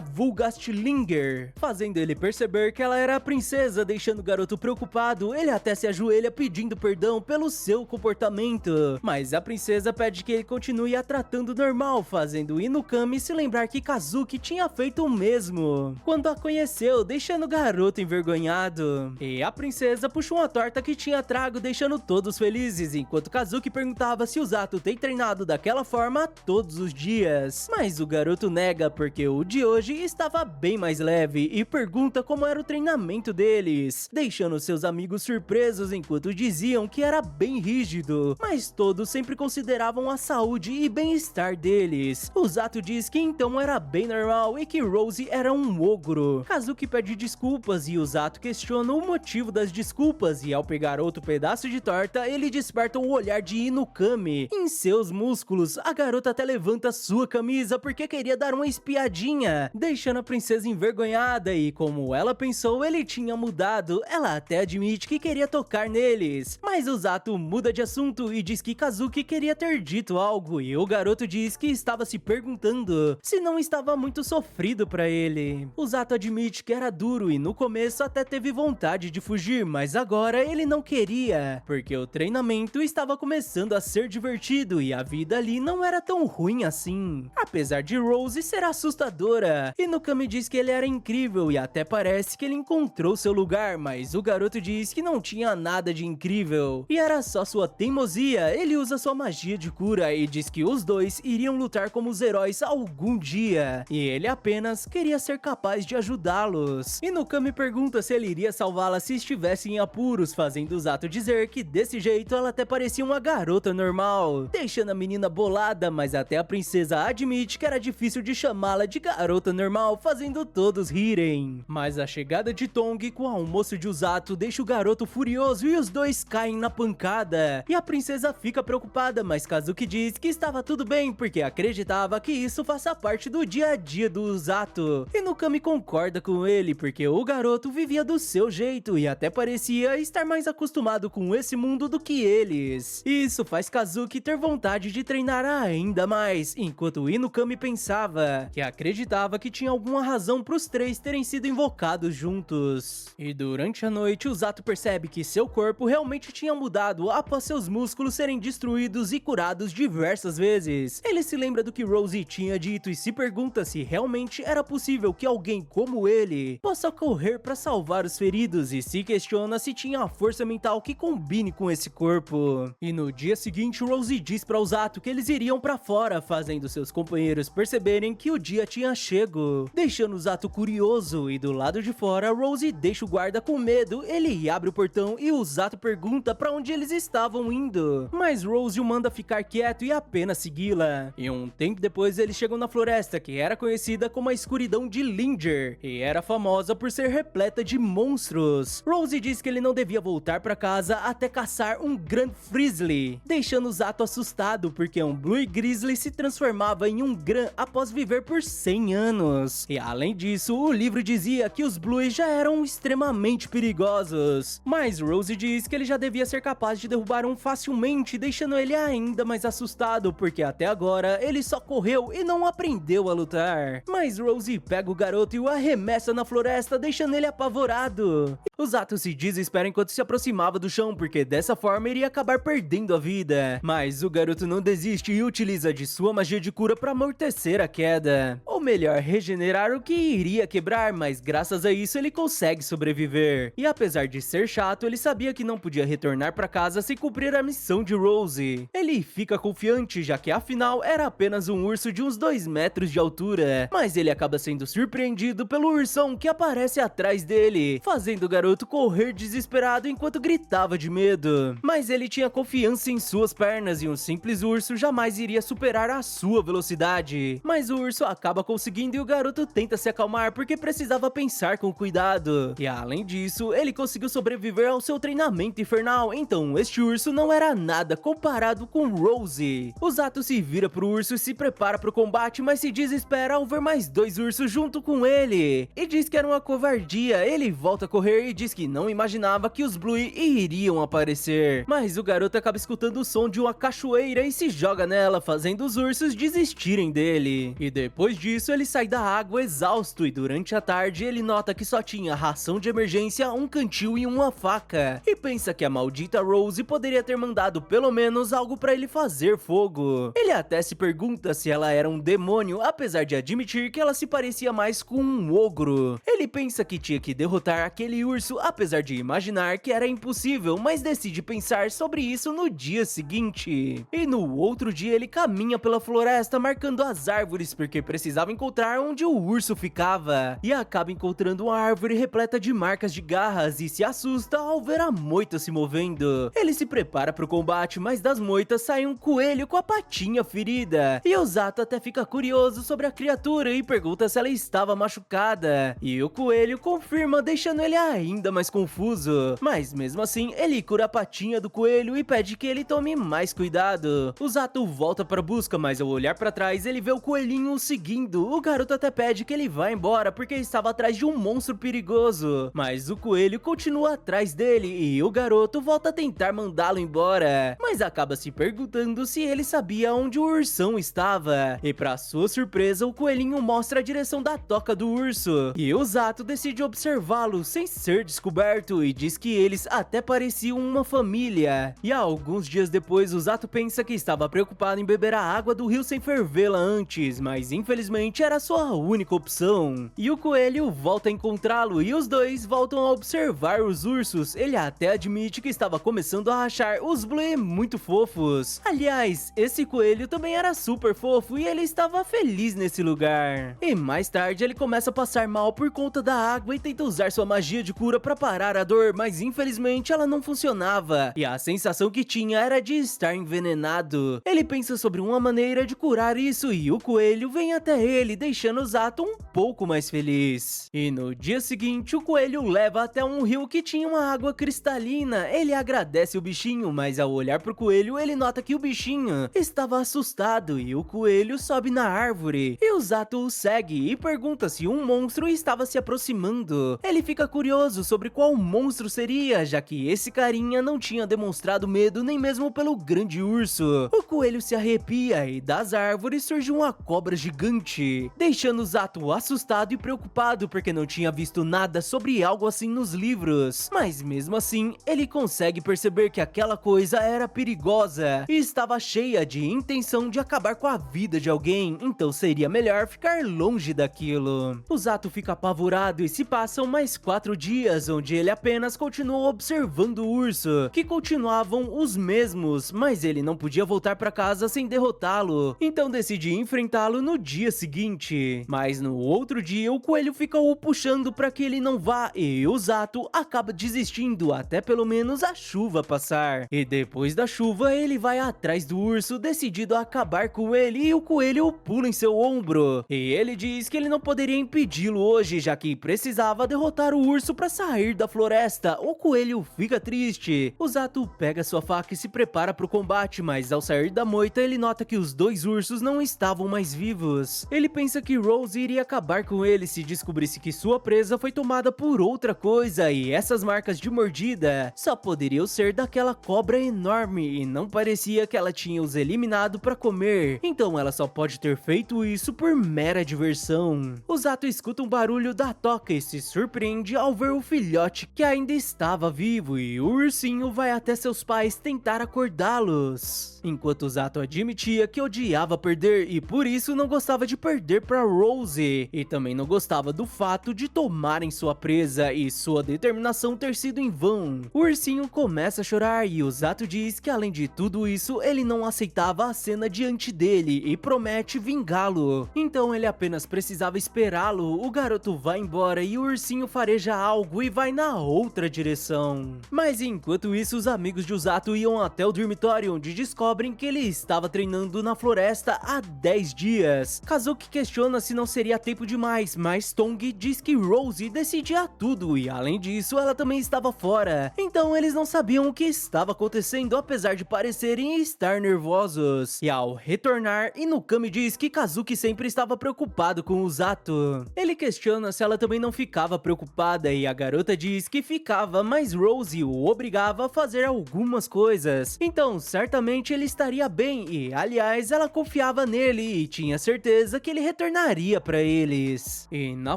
Vulgastlinger, fazendo ele perceber que ela era a princesa, deixando o garoto preocupado. Ele até se ajoelha pedindo perdão pelo seu comportamento, mas a princesa pede que ele continue a tratando normal, fazendo Inukami se lembrar que Kazuki tinha feito o mesmo quando a conheceu, deixando o garoto envergonhado. E a princesa puxou uma torta que tinha trago, deixando todos felizes, enquanto Kazuki perguntava se o Zato tem treinado daquela forma todos os dias, mas o garoto nega porque o de hoje estava bem mais leve e pergunta como era o treinamento dele. deles, deixando seus amigos surpresos enquanto diziam que era bem rígido, mas todos sempre consideravam a saúde e bem-estar deles. O Zato diz que então era bem normal e que Rose era um ogro. Kazuki pede desculpas e o Zato questiona o motivo das desculpas e ao pegar outro pedaço de torta, ele desperta o olhar de Inukami. Em seus músculos, a garota até levanta sua camisa porque queria dar uma espiadinha, deixando a princesa envergonhada e como ela pensou, ele tinha mudado. Ela até admite que queria tocar neles, mas o Zato muda de assunto e diz que Kazuki queria ter dito algo e o garoto diz que estava se perguntando se não estava muito sofrido pra ele. O Zato admite que era duro e no começo até teve vontade de fugir, mas agora ele não queria, porque o treinamento estava começando a ser divertido e a vida ali não era tão ruim assim. Apesar de Rose ser assustadora, Inukami diz que ele era incrível e até parece que ele encontrou seu lugar, mas o garoto diz que não tinha nada de incrível e era só sua teimosia. Ele usa sua magia de cura e diz que os dois iriam lutar como os heróis algum dia e ele apenas queria ser capaz de ajudá-los. Inukami pergunta se ele iria salvá-la se estivesse em apuros, fazendo o Zato dizer que desse jeito ela até parecia uma garota normal, deixando a menina bolada, mas até a princesa admite que era difícil de chamá-la de garota normal, fazendo todos rirem. Mas a chegada de Tong com o almoço de Zato deixa o garoto furioso e os dois caem na pancada. E a princesa fica preocupada, mas Kazuki diz que estava tudo bem porque acreditava que isso faça parte do dia a dia do Zato. Inukami concorda com ele porque o garoto vivia do seu jeito e até parecia estar mais acostumado com esse mundo do que eles. Isso faz Kazuki ter vontade de treinar ainda mais, enquanto Inukami pensava que acreditava que tinha alguma razão para os três terem sido invocados juntos. E durante a noite, o Zato percebe que seu corpo realmente tinha mudado após seus músculos serem destruídos e curados diversas vezes. Ele se lembra do que Rose tinha dito e se pergunta se realmente era possível que alguém como ele possa correr para salvar os feridos e se questiona se tinha a força mental que combine com esse corpo. E no dia seguinte, Rose diz para o Zato que eles iriam para fora, fazendo seus companheiros perceberem que o dia tinha chego, deixando o Zato curioso. E do lado de fora, Rose deixa o guarda com medo. Ele abre o portão e o Zato pergunta para onde eles estavam indo, mas Rose o manda ficar quieto e apenas segui-la. E um tempo depois, eles chegam na floresta que era conhecida como a escuridão de Linger e era famosa por ser repleta de monstros. Rose diz que ele não devia voltar para casa até caçar um Grand Frizzly, deixando o Zato assustado porque um Blue Grizzly se transformava em um Gran após viver por 100 anos. E além disso, o livro dizia que os Blues já eram extremamente perigosos, mas Rose diz que ele já devia ser capaz de derrubar um facilmente, deixando ele ainda mais assustado porque até agora ele só correu e não aprendeu a lutar. Mas Rose pega o garoto e o arremessa na floresta, deixando ele apavorado. O Zato se desespera enquanto se aproximava do chão, porque dessa forma iria acabar perdendo a vida. Mas o garoto não desiste e utiliza de sua magia de cura para amortecer a queda. Ou melhor, regenerar o que iria quebrar, mas graças a isso ele consegue sobreviver. E apesar de ser chato, ele sabia que não podia retornar para casa sem cumprir a missão de Rose. Ele fica confiante, já que afinal era apenas um urso de uns 2 metros de altura. Mas ele acaba sendo surpreendido pelo ursão que aparece atrás dele, fazendo o garoto correr desesperado enquanto gritava de medo. Mas ele tinha confiança em suas pernas e um simples urso jamais iria superar a sua velocidade. Mas o urso acaba conseguindo e o garoto tenta se acalmar porque precisava pensar com cuidado. E além disso, ele conseguiu sobreviver ao seu treinamento infernal, então este urso não era nada comparado com Rose. O Zato se vira pro urso e se prepara pro combate, mas se desespera ao ver mais 2 ursos junto com ele e diz que era uma covardia. Ele volta a correr e diz que não imaginava que os Blue iriam aparecer, mas o garoto acaba escutando o som de uma cachoeira e se joga nela, fazendo os ursos desistirem dele. E depois disso ele sai da água exausto e durante a tarde ele nota que só tinha ração de emergência, um cantil e uma faca, e pensa que a maldita Rose poderia ter mandado pelo menos algo pra ele fazer fogo. Ele até se pergunta se ela era um demônio, apesar de admitir que ela se parecia mais com um ogro. Ele pensa que tinha que derrotar aquele urso, apesar de imaginar que era impossível, mas decide pensar sobre isso no dia seguinte. E no outro dia ele caminha pela floresta marcando as árvores porque precisava encontrar onde o urso ficava, e acaba encontrando uma árvore repleta coberta de marcas de garras e se assusta ao ver a moita se movendo. Ele se prepara para o combate, mas das moitas sai um coelho com a patinha ferida. E o Zato até fica curioso sobre a criatura e pergunta se ela estava machucada. E o coelho confirma, deixando ele ainda mais confuso. Mas mesmo assim, ele cura a patinha do coelho e pede que ele tome mais cuidado. O Zato volta para a busca, mas ao olhar para trás, ele vê o coelhinho o seguindo. O garoto até pede que ele vá embora porque estava atrás de um monstro perigoso. Mas o coelho continua atrás dele e o garoto volta a tentar mandá-lo embora. Mas acaba se perguntando se ele sabia onde o ursão estava. E para sua surpresa, o coelhinho mostra a direção da toca do urso. E o Zato decide observá-lo sem ser descoberto e diz que eles até pareciam uma família. E alguns dias depois, o Zato pensa que estava preocupado em beber a água do rio sem fervê-la antes, mas infelizmente era sua única opção. E o coelho volta a encontrá-lo e os dois voltam a observar os ursos. Ele até admite que estava começando a achar os Blue muito fofos. Aliás, esse coelho também era super fofo e ele estava feliz nesse lugar. E mais tarde ele começa a passar mal por conta da água e tenta usar sua magia de cura para parar a dor, mas infelizmente ela não funcionava. E a sensação que tinha era de estar envenenado. Ele pensa sobre uma maneira de curar isso e o coelho vem até ele, deixando o Zato um pouco mais feliz. E no dia seguinte, o coelho leva até um rio que tinha uma água cristalina. Ele agradece o bichinho, mas ao olhar pro coelho, ele nota que o bichinho estava assustado e o coelho sobe na árvore. E o Zato o segue e pergunta se um monstro estava se aproximando. Ele fica curioso sobre qual monstro seria, já que esse carinha não tinha demonstrado medo nem mesmo pelo grande urso. O coelho se arrepia e das árvores surge uma cobra gigante, deixando o Zato assustado e preocupado porque não tinha visto nada sobre algo assim nos livros. Mas mesmo assim, ele consegue perceber que aquela coisa era perigosa e estava cheia de intenção de acabar com a vida de alguém, então seria melhor ficar longe daquilo. O Zato fica apavorado e se passam mais 4 dias, onde ele apenas continua observando o urso, que continuavam os mesmos, mas ele não podia voltar para casa sem derrotá-lo, então decide enfrentá-lo no dia seguinte. Mas no outro dia, o coelho fica o puxando para que ele não vá e o Zato acaba desistindo até pelo menos a chuva passar. E depois da chuva, ele vai atrás do urso, decidido a acabar com ele, e o coelho pula em seu ombro. E ele diz que ele não poderia impedi-lo hoje, já que precisava derrotar o urso para sair da floresta. O coelho fica triste. O Zato pega sua faca e se prepara para o combate, mas ao sair da moita, ele nota que os dois ursos não estavam mais vivos. Ele pensa que Rose iria acabar com ele se descobrisse que sua presa foi tomada por outra coisa, e essas marcas de mordida só poderiam ser daquela cobra enorme, e não parecia que ela tinha os eliminado para comer, então ela só pode ter feito isso por mera diversão. O Zato escuta um barulho da toca e se surpreende ao ver o filhote que ainda estava vivo, e o ursinho vai até seus pais tentar acordá-los. Enquanto o Zato admitia que odiava perder e por isso não gostava de perder para Rose, e também não gostava do fato de tomarem sua presa e sua determinação ter sido em vão. O ursinho começa a chorar e o Zato diz que além de tudo isso, ele não aceitava a cena diante dele e promete vingá-lo. Então ele apenas precisava esperá-lo. O garoto vai embora e o ursinho fareja algo e vai na outra direção. Mas enquanto isso, os amigos de Usato iam até o dormitório, onde descobrem que ele estava treinando na floresta há 10 dias. Kazuki questiona se não seria tempo demais, mas Tong diz que Rose decidia tudo e além disso, ela também estava fora. Então eles não sabiam o que estava acontecendo, apesar de parecerem estar nervosos. E ao retornar, Inukami diz que Kazuki sempre estava preocupado com Usato. Ele questiona se ela também não ficava preocupada e a garota diz que ficava, mas Rose o obrigava a fazer algumas coisas. Então, certamente ele estaria bem e, aliás, ela confiava nele e tinha certeza que ele retornaria para eles. E na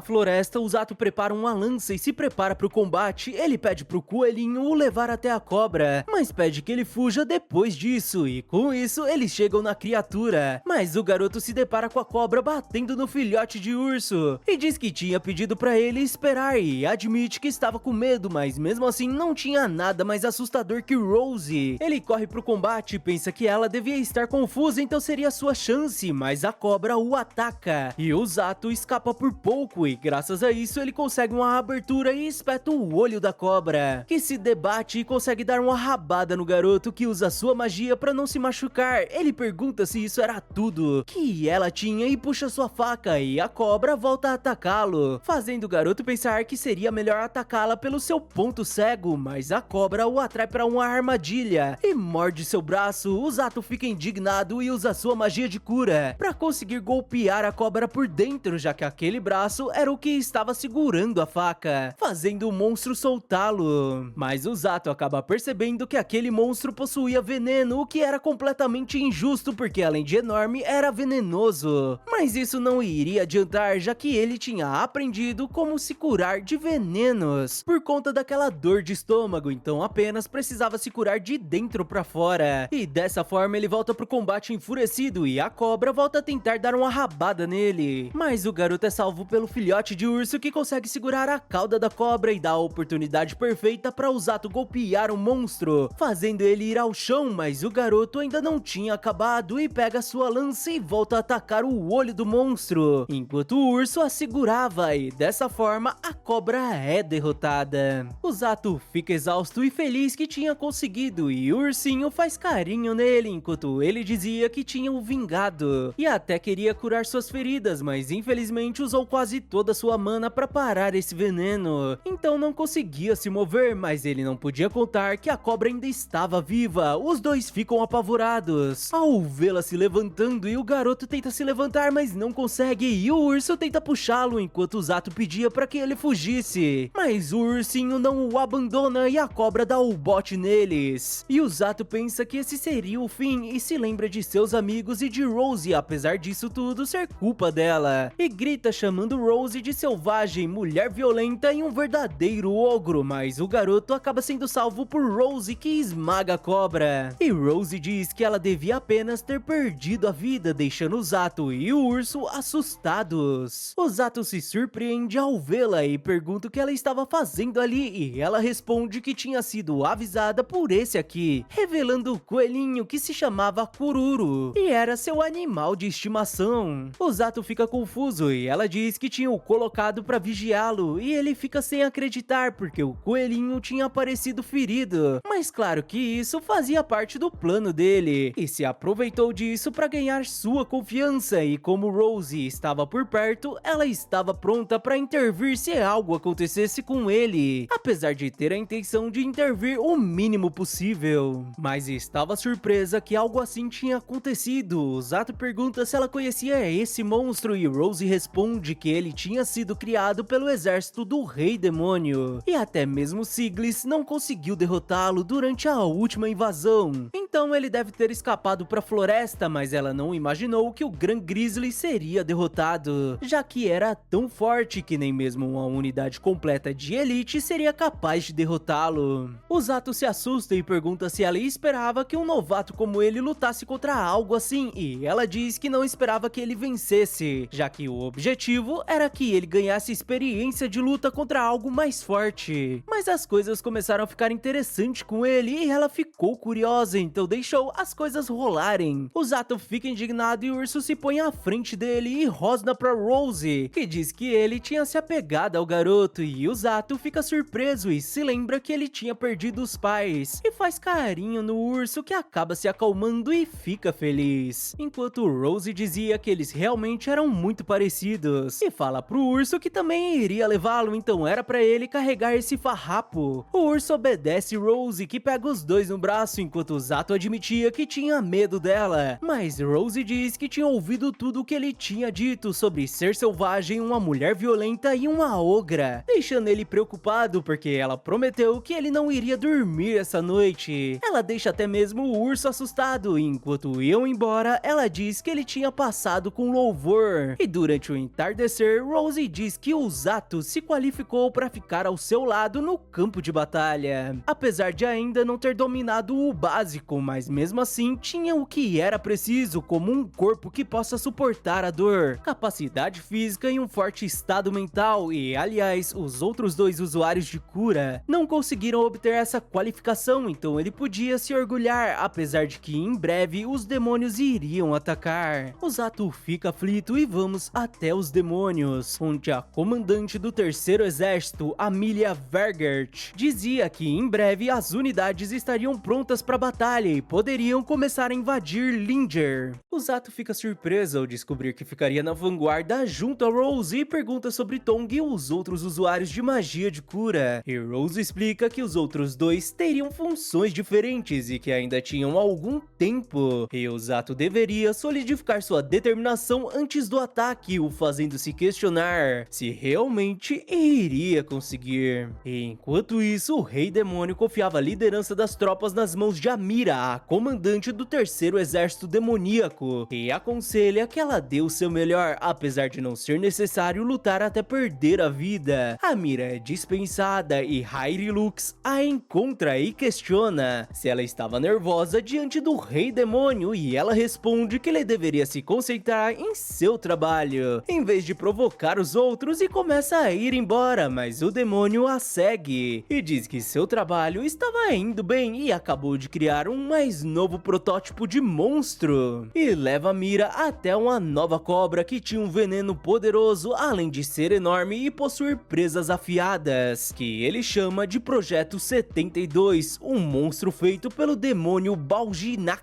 floresta, Usato prepara uma lança e se prepara para o combate. Ele pede pro coelhinho o levar até a cobra, mas pede que ele fuja depois disso, e com isso eles chegam na criatura. Mas o garoto se depara com a cobra batendo no filhote de urso e diz que tinha pedido para ele esperar e admite que estava com medo, mas mesmo assim não tinha nada mais assustador que Rose. Ele corre pro combate e pensa que ela devia estar confusa, então seria sua chance, mas a cobra o ataca e o Zato escapa por pouco e graças a isso ele consegue uma a abertura e espeta o olho da cobra, que se debate e consegue dar uma rabada no garoto, que usa sua magia pra não se machucar. Ele pergunta se isso era tudo que ela tinha e puxa sua faca, e a cobra volta a atacá-lo, fazendo o garoto pensar que seria melhor atacá-la pelo seu ponto cego, mas a cobra o atrai para uma armadilha e morde seu braço. O Zato fica indignado e usa sua magia de cura para conseguir golpear a cobra por dentro, já que aquele braço era o que estava segurando a faca, fazendo o monstro soltá-lo. Mas o Zato acaba percebendo que aquele monstro possuía veneno, o que era completamente injusto, porque além de enorme, era venenoso. Mas isso não iria adiantar, já que ele tinha aprendido como se curar de venenos por conta daquela dor de estômago, então apenas precisava se curar de dentro pra fora. E dessa forma ele volta pro combate enfurecido e a cobra volta a tentar dar uma rabada nele. Mas o garoto é salvo pelo filhote de urso, que consegue segurar a cauda da cobra e dá a oportunidade perfeita para o Zato golpear o monstro, fazendo ele ir ao chão. Mas o garoto ainda não tinha acabado e pega sua lança e volta a atacar o olho do monstro, enquanto o urso a segurava, e dessa forma a cobra é derrotada. O Zato fica exausto e feliz que tinha conseguido, e o ursinho faz carinho nele enquanto ele dizia que tinha o vingado e até queria curar suas feridas, mas infelizmente usou quase toda sua mana para parar esse veneno, então não conseguia se mover. Mas ele não podia contar que a cobra ainda estava viva. Os dois ficam apavorados ao vê-la se levantando, e o garoto tenta se levantar, mas não consegue, e o urso tenta puxá-lo enquanto o Zato pedia para que ele fugisse, mas o ursinho não o abandona e a cobra dá o bote neles. E o Zato pensa que esse seria o fim e se lembra de seus amigos e de Rose, apesar disso tudo ser culpa dela, e grita chamando Rose de selvagem, mulher violenta e um verdadeiro ogro. Mas o garoto acaba sendo salvo por Rose, que esmaga a cobra, e Rose diz que ela devia apenas ter perdido a vida, deixando o Zato e o urso assustados. O Zato se surpreende ao vê-la e pergunta o que ela estava fazendo ali, e ela responde que tinha sido avisada por esse aqui, revelando o coelhinho, que se chamava Kururu e era seu animal de estimação. O Zato fica confuso e ela diz que tinha o colocado para vigiá-lo, e ele fica sem acreditar porque o coelhinho tinha aparecido ferido, mas claro que isso fazia parte do plano dele, e se aproveitou disso para ganhar sua confiança. E como Rose estava por perto, ela estava pronta para intervir se algo acontecesse com ele, apesar de ter a intenção de intervir o mínimo possível, mas estava surpresa que algo assim tinha acontecido. O Zato pergunta se ela conhecia esse monstro e Rose responde que ele tinha sido criado pelo exército do Rei Demônio, e até mesmo Siglis não conseguiu derrotá-lo durante a última invasão, então ele deve ter escapado para a floresta. Mas ela não imaginou que o Gran Grizzly seria derrotado, já que era tão forte que nem mesmo uma unidade completa de elite seria capaz de derrotá-lo. O Zato se assusta e pergunta se ela esperava que um novato como ele lutasse contra algo assim, e ela diz que não esperava que ele vencesse, já que o objetivo era que ele ganhasse experiência de luta contra algo mais forte. Mas as coisas começaram a ficar interessantes com ele e ela ficou curiosa, então deixou as coisas rolarem. O Zato fica indignado e o urso se põe à frente dele e rosna pra Rose, que diz que ele tinha se apegado ao garoto, e o Zato fica surpreso e se lembra que ele tinha perdido os pais, e faz carinho no urso, que acaba se acalmando e fica feliz, enquanto Rose dizia que eles realmente eram muito parecidos, e fala pro urso que também iria levá-lo, então era pra ele carregar esse farrapo. O urso obedece Rose, que pega os dois no braço, enquanto o Zato admitia que tinha medo dela, mas Rose diz que tinha ouvido tudo o que ele tinha dito sobre ser selvagem, uma mulher violenta e uma ogra, deixando ele preocupado porque ela prometeu que ele não iria dormir essa noite. Ela deixa até mesmo o urso assustado, e enquanto iam embora, ela diz que ele tinha passado com louvor, e durante o entardecer, Rose diz que o Zato se qualificou para ficar ao seu lado no campo de batalha, apesar de ainda não ter dominado o básico, mas mesmo assim tinha o que era preciso, como um corpo que possa suportar a dor, capacidade física e um forte estado mental. E aliás, os outros dois usuários de cura não conseguiram obter essa qualificação, então ele podia se orgulhar, apesar de que em breve os demônios iriam atacar. O Zato fica aflito e vamos até os demônios, onde a comandante do terceiro exército, Amelia Vergert, dizia que em breve as unidades estariam prontas para a batalha e poderiam começar a invadir Linger. O Zato fica surpreso ao descobrir que ficaria na vanguarda junto a Rose e pergunta sobre Tong e os outros usuários de magia de cura. E Rose explica que os outros dois teriam funções diferentes e que ainda tinham algum tempo. E o Zato deveria solidificar sua determinação antes do ataque, o fazendo se questionar se realmente iria conseguir. E enquanto isso, o Rei Demônio confiava a liderança das tropas nas mãos de Amira, a comandante do terceiro exército demoníaco, e aconselha que ela dê o seu melhor, apesar de não ser necessário lutar até perder a vida. Amira é dispensada e Hairi Lux a encontra e questiona se ela estava nervosa diante do Rei Demônio, e ela responde que ele deveria se concentrar em seu trabalho, em vez de provocar os outros, e começa a ir embora, mas o demônio a segue e diz que seu trabalho estava indo bem e acabou de criar um mais novo protótipo de monstro, e leva Mira até uma nova cobra que tinha um veneno poderoso, além de ser enorme e possuir presas afiadas, que ele chama de Projeto 72, um monstro feito pelo demônio Baljinak.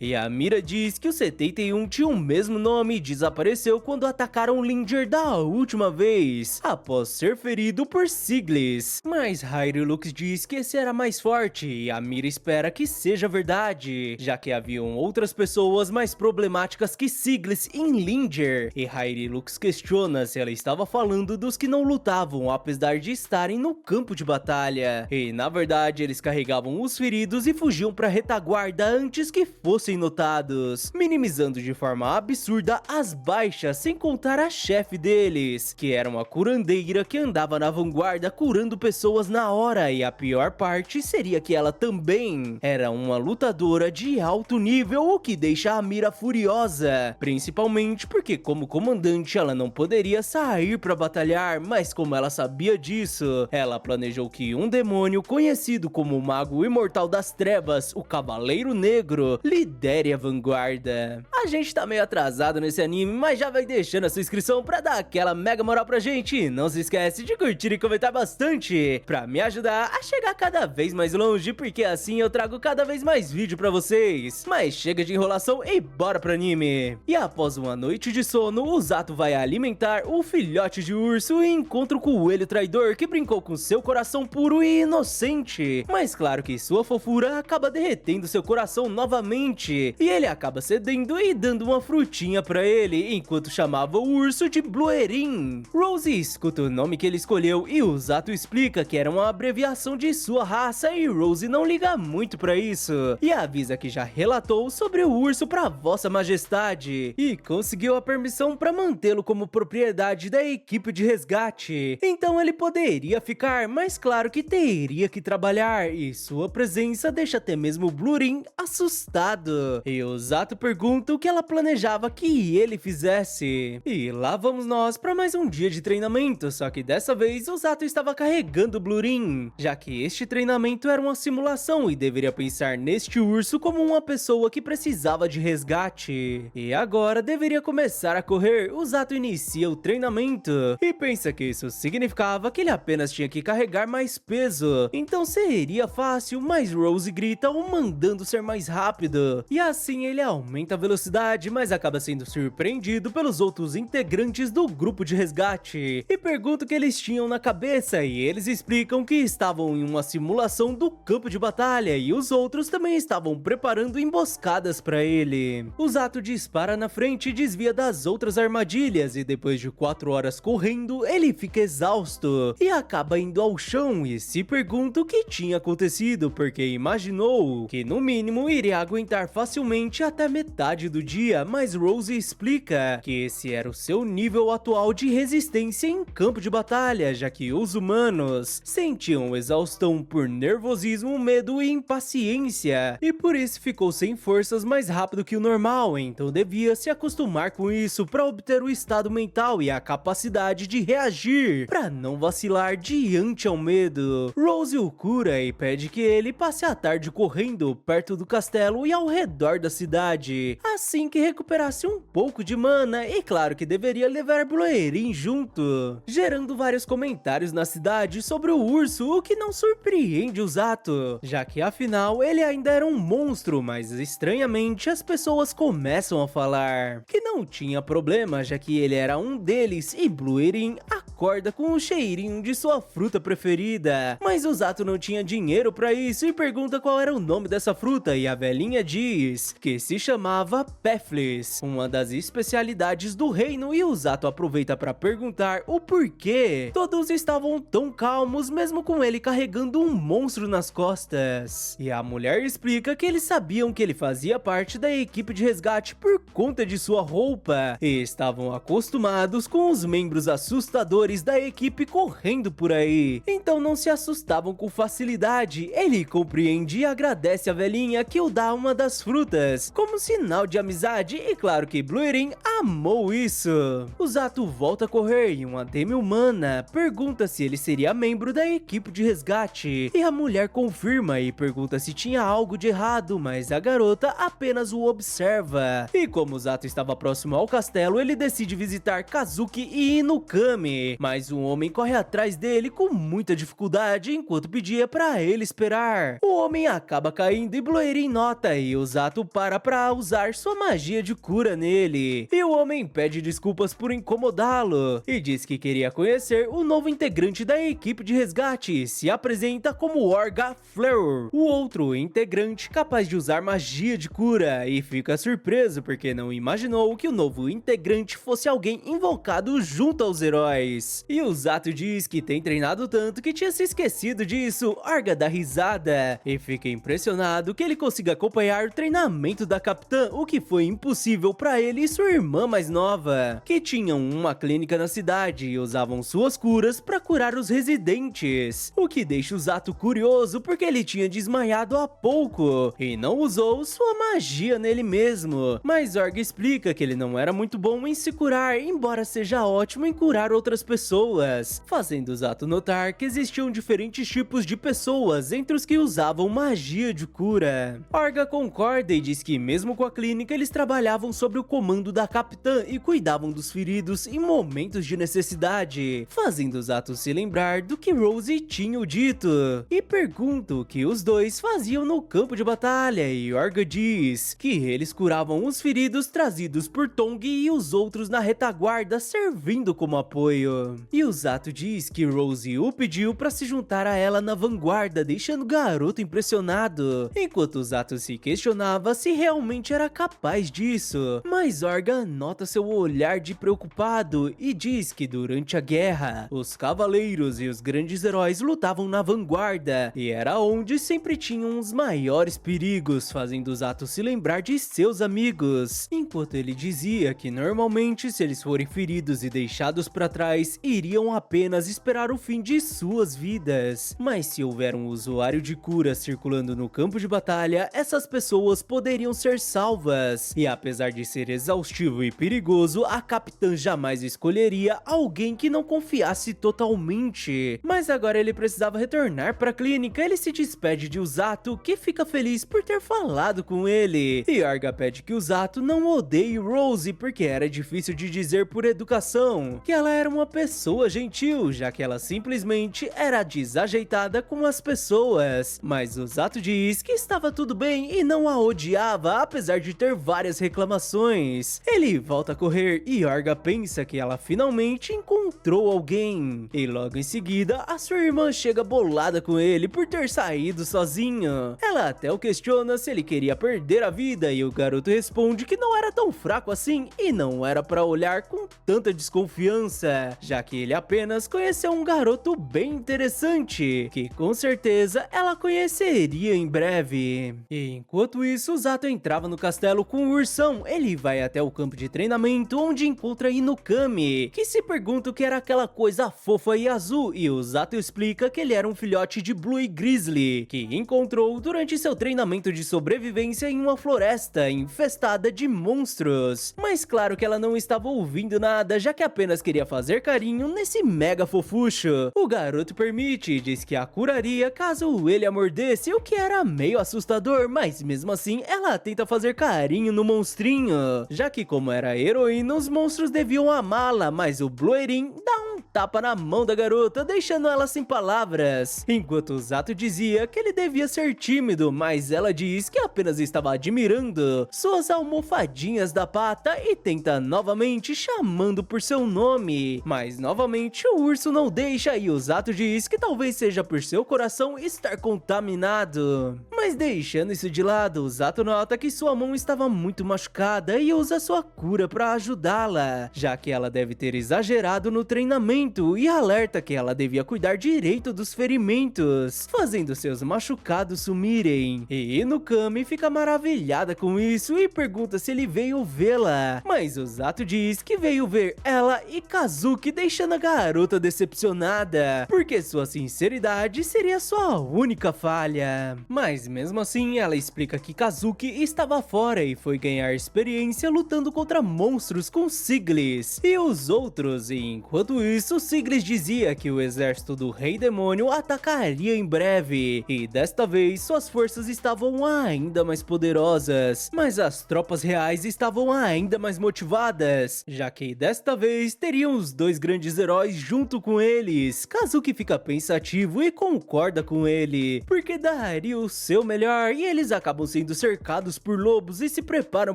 E a Mira diz que o 71 tinha o mesmo nome e desapareceu quando atacaram Linger da última vez, após ser ferido por Siglis. Mas Hyrule diz que esse era mais forte, e a Mira espera que seja verdade, já que haviam outras pessoas mais problemáticas que Siglis em Linger. E Hyrule questiona se ela estava falando dos que não lutavam, apesar de estarem no campo de batalha. E na verdade eles carregavam os feridos e fugiam para retaguarda antes que fossem notados, minimizando de forma absurda as baixas, sem contar a chefe deles, que era uma curandeira que andava na vanguarda curando pessoas na hora, e a pior parte seria que ela também era uma lutadora de alto nível, o que deixa a Mira furiosa, principalmente porque como comandante ela não poderia sair para batalhar, mas como ela sabia disso, ela planejou que um demônio conhecido como o Mago Imortal das Trevas, o Cavaleiro Negro, lidere a vanguarda. A gente tá meio atrasado nesse anime, mas já vai deixando a sua inscrição pra dar aquela mega moral pra gente. Não se esquece de curtir e comentar bastante pra me ajudar a chegar cada vez mais longe, porque assim eu trago cada vez mais vídeo pra vocês. Mas chega de enrolação e bora pro anime. E após uma noite de sono, o Zato vai alimentar o filhote de urso e encontra o coelho traidor que brincou com seu coração puro e inocente. Mas claro que sua fofura acaba derretendo seu coração novamente, e ele acaba cedendo e dando uma frutinha pra ele, enquanto chamava o urso de Bluerin. Rose escuta o nome que ele escolheu e o Zato explica que era uma abreviação de sua raça, e Rose não liga muito pra isso, e avisa que já relatou sobre o urso pra Vossa Majestade, e conseguiu a permissão pra mantê-lo como propriedade da equipe de resgate. Então ele poderia ficar, mas claro que teria que trabalhar, e sua presença deixa até mesmo Bluerin assustado. E o Zato pergunta o que ela planejava que ele fizesse. E lá vamos nós para mais um dia de treinamento, só que dessa vez o Zato estava carregando Bluerin, já que este treinamento era uma simulação e deveria pensar neste urso como uma pessoa que precisava de resgate. E agora deveria começar a correr. O Zato inicia o treinamento e pensa que isso significava que ele apenas tinha que carregar mais peso, então seria fácil, mas Rose grita o mandando ser mais rápido, e assim ele aumenta a velocidade, mas acaba sendo surpreendido pelos outros integrantes do grupo de resgate e pergunta o que eles tinham na cabeça, e eles explicam que estavam em uma simulação do campo de batalha e os outros também estavam preparando emboscadas para ele. O Zato dispara na frente e desvia das outras armadilhas, e depois de 4 horas correndo, ele fica exausto e acaba indo ao chão e se pergunta o que tinha acontecido, porque imaginou que no mínimo iria aguentar facilmente até metade do dia, mas Rose explica que esse era o seu nível atual de resistência em campo de batalha, já que os humanos sentiam exaustão por nervosismo, medo e impaciência, e por isso ficou sem forças mais rápido que o normal, então devia se acostumar com isso para obter o estado mental e a capacidade de reagir, para não vacilar diante ao medo. Rose o cura e pede que ele passe a tarde correndo perto do castelo e ao redor da cidade, assim que recuperasse um pouco de mana, e claro que deveria levar Bluerin junto, gerando vários comentários na cidade sobre o urso, o que não surpreende o Zato, já que afinal ele ainda era um monstro, mas estranhamente as pessoas começam a falar que não tinha problema, já que ele era um deles, e Bluerin acorda com o cheirinho de sua fruta preferida, mas o Zato não tinha dinheiro pra isso e pergunta qual era o nome dessa fruta, e a velhinha diz que se chamava Peflis, uma das especialidades do reino, e o Zato aproveita para perguntar o porquê todos estavam tão calmos mesmo com ele carregando um monstro nas costas. E a mulher explica que eles sabiam que ele fazia parte da equipe de resgate por conta de sua roupa, e estavam acostumados com os membros assustadores da equipe correndo por aí, então não se assustavam com facilidade. Ele compreende e agradece a velhinha, que o dá uma das frutas como sinal de amizade, e claro que Bluerin amou isso. O Zato volta a correr e uma demi-humana pergunta se ele seria membro da equipe de resgate, e a mulher confirma e pergunta se tinha algo de errado, mas a garota apenas o observa. E como o Zato estava próximo ao castelo, ele decide visitar Kazuki e Inukami, mas um homem corre atrás dele com muita dificuldade enquanto pedia pra ele esperar. O homem acaba caindo e Bluerin nota, e o Zato para usar sua magia de cura nele, e o homem pede desculpas por incomodá-lo e diz que queria conhecer o novo integrante da equipe de resgate, e se apresenta como Orga Fleur, o outro integrante capaz de usar magia de cura, e fica surpreso porque não imaginou que o novo integrante fosse alguém invocado junto aos heróis. E o Zato diz que tem treinado tanto que tinha se esquecido disso. Orga dá risada e fica impressionado que ele consiga acompanhar o treinamento da capitã, o que foi impossível para ele e sua irmã mais nova, que tinham uma clínica na cidade e usavam suas curas para curar os residentes, o que deixa o Zato curioso porque ele tinha desmaiado há pouco e não usou sua magia nele mesmo. Mas Orga explica que ele não era muito bom em se curar, embora seja ótimo em curar outras pessoas, fazendo o Zato notar que existiam diferentes tipos de pessoas entre os que usavam magia de cura. Orga concorda e diz que mesmo com a clínica eles trabalhavam sob o comando da capitã e cuidavam dos feridos em momentos de necessidade, fazendo o Zato se lembrar do que Rose tinha dito, e pergunta o que os dois faziam no campo de batalha, e Orga diz que eles curavam os feridos trazidos por Tong e os outros na retaguarda servindo como apoio. E o Zato diz que Rose o pediu para se juntar a ela na vanguarda, deixando o garoto impressionado, enquanto o Zato se questionava se realmente era capaz disso. Mas Orga nota seu olhar de preocupado e diz que durante a guerra, os cavaleiros e os grandes heróis lutavam na vanguarda, e era onde sempre tinham os maiores perigos, fazendo o Zato se lembrar de seus amigos, enquanto ele dizia que normalmente se eles forem feridos e deixados para trás, iriam apenas esperar o fim de suas vidas, mas se houver um usuário de cura circulando no campo de batalha, essas pessoas poderiam ser salvas. E apesar de ser exaustivo e perigoso, a capitã jamais escolheria alguém que não confiasse totalmente. Mas agora ele precisava retornar para a clínica. Ele se despede de Zato, que fica feliz por ter falado com ele, e Orga pede que o Zato não odeie Rose, porque era difícil de dizer por educação que ela era uma pessoa gentil, já que ela simplesmente era desajeitada com as pessoas. Mas o Zato diz que estava tudo bem e não a odiava, apesar de ter várias reclamações. Ele volta a correr e Orga pensa que ela finalmente encontrou alguém, e logo em seguida a sua irmã chega bolada com ele por ter saído sozinho. Ela até o questiona se ele queria perder a vida, e o garoto responde que não era tão fraco assim e não era pra olhar com tanta desconfiança, já que ele apenas conheceu um garoto bem interessante, que com certeza ela conheceria em breve. E enquanto isso, o Zato entrava no castelo com o ursão. Ele vai até o campo de treinamento, onde encontra Inukami, que se pergunta o que era aquela coisa fofa e azul, e o Zato explica que ele era um filhote de Blue e Grizzly, que encontrou durante seu treinamento de sobrevivência em uma floresta infestada de monstros monstros. Mas claro que ela não estava ouvindo nada, já que apenas queria fazer carinho nesse mega fofucho. O garoto permite e diz que a curaria caso ele a mordesse, o que era meio assustador, mas mesmo assim ela tenta fazer carinho no monstrinho, já que como era heroína, os monstros deviam amá-la, mas o Bluerin dá um tapa na mão da garota, deixando ela sem palavras. Enquanto o Zato dizia que ele devia ser tímido, mas ela diz que apenas estava admirando suas almofadinhas da pata e tenta novamente chamando por seu nome. Mas novamente o urso não deixa e o Zato diz que talvez seja por seu coração estar contaminado. Mas deixando isso de lado, o Zato nota que sua mão estava muito machucada e usa sua cura para ajudá-la, já que ela deve ter exagerado no treinamento e alerta que ela devia cuidar direito dos ferimentos, fazendo seus machucados sumirem. E Inukami fica maravilhada com isso e pergunta se ele veio vê-la, mas o Zato diz que veio ver ela e Kazuki, deixando a garota decepcionada, porque sua sinceridade seria sua única falha. Mas mesmo assim, ela explica que Kazuki estava fora e foi ganhar experiência lutando contra monstros com Siglis e os outros, e enquanto isso, Siglis dizia que o exército do Rei Demônio atacaria em breve, e desta vez suas forças estavam ainda mais poderosas, mas as tropas reais estavam ainda mais motivadas, já que desta vez teriam os dois grandes heróis junto com eles. Kazuki fica pensativo e concorda com ele, porque daria o seu melhor e eles acabam sendo cercados por lobos e se preparam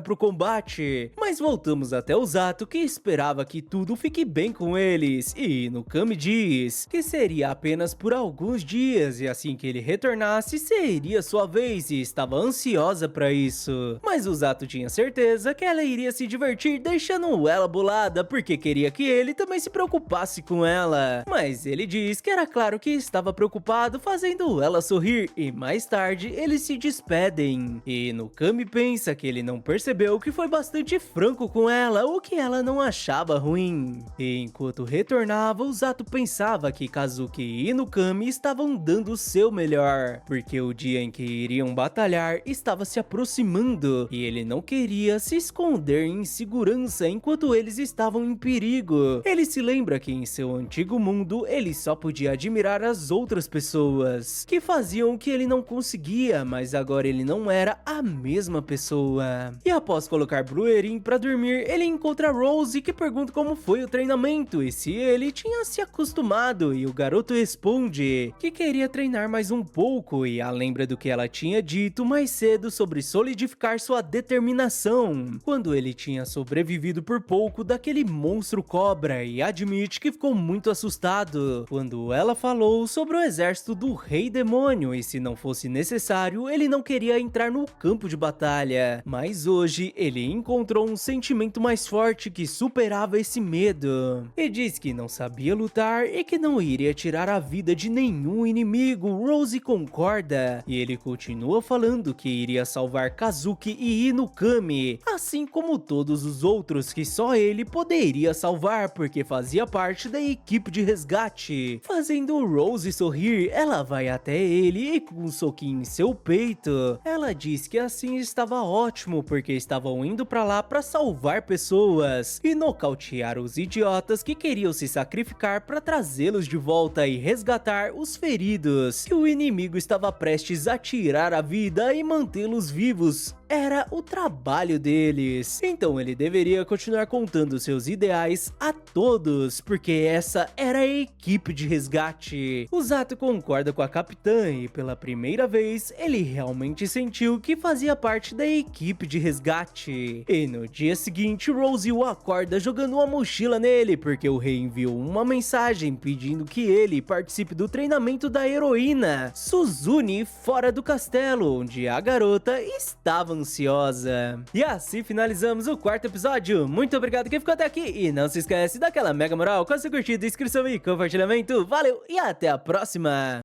para o combate. Mas voltamos até o Zato, que esperava que tudo fique bem com eles, e Inukami diz que seria apenas por alguns dias e assim que ele retornasse seria sua vez e estava ansiosa para isso. Mas o Zato tinha certeza que ela iria se divertir, deixando ela bolada porque queria que ele também se preocupasse com ela. Mas ele diz que era claro que estava preocupado, fazendo ela sorrir, e mais tarde eles se despedem. E Inukami pensa que ele não percebeu que foi bastante franco com ela, o que ela não achava ruim. E enquanto retornava, o Zato pensava que Kazuki e Inukami estavam dando o seu melhor, porque o dia em que iriam batalhar estava se aproximando e ele não queria se esconder em segurança enquanto eles estavam em perigo. Ele se lembra que em seu antigo mundo ele só podia admirar as outras pessoas que faziam o que ele não conseguia, mas agora ele não era a mesma pessoa. E após colocar Bluerin pra dormir, ele encontra Rose, que pergunta como foi o treinamento e se ele tinha se acostumado, e o garoto responde que queria treinar mais um pouco, e a lembra do que ela tinha dito mais cedo sobre solidificar sua determinação quando ele tinha sobrevivido por pouco daquele monstro cobra, e admite que ficou muito assustado quando ela falou sobre o exército do Rei Demônio e se não fosse necessário ele não queria entrar no campo de batalha. Mas hoje ele encontrou um sentimento mais forte que superava esse medo e diz que não sabia lutar e que não iria tirar a vida de nenhum inimigo. Rose concorda e ele continua falando que iria salvar Kazuki e Inukami, assim como todos os outros que só ele poderia salvar porque fazia parte da equipe de resgate. Fazendo Rose sorrir, ela vai até ele e com um soquinho em seu peito, ela diz que assim estava ótimo porque estavam indo pra lá pra salvar pessoas e nocautear os idiotas que queriam se sacrificar pra trazê-los de volta e resgatar os feridos, que o inimigo estava prestes a tirar a vida e mantê-los vivos. Era o trabalho deles. Então ele deveria continuar contando seus ideais a todos, porque essa era a equipe de resgate. O Zato concorda com a capitã e pela primeira vez ele realmente sentiu que fazia parte da equipe de resgate. E no dia seguinte, Rose o acorda jogando uma mochila nele, porque o rei enviou uma mensagem pedindo que ele participe do treinamento da heroína Suzune fora do castelo, onde a garota estava ansiosa. E assim finalizamos o quarto episódio. Muito obrigado quem ficou até aqui e não se esquece daquela mega moral com a sua curtida, inscrição e compartilhamento. Valeu e até a próxima!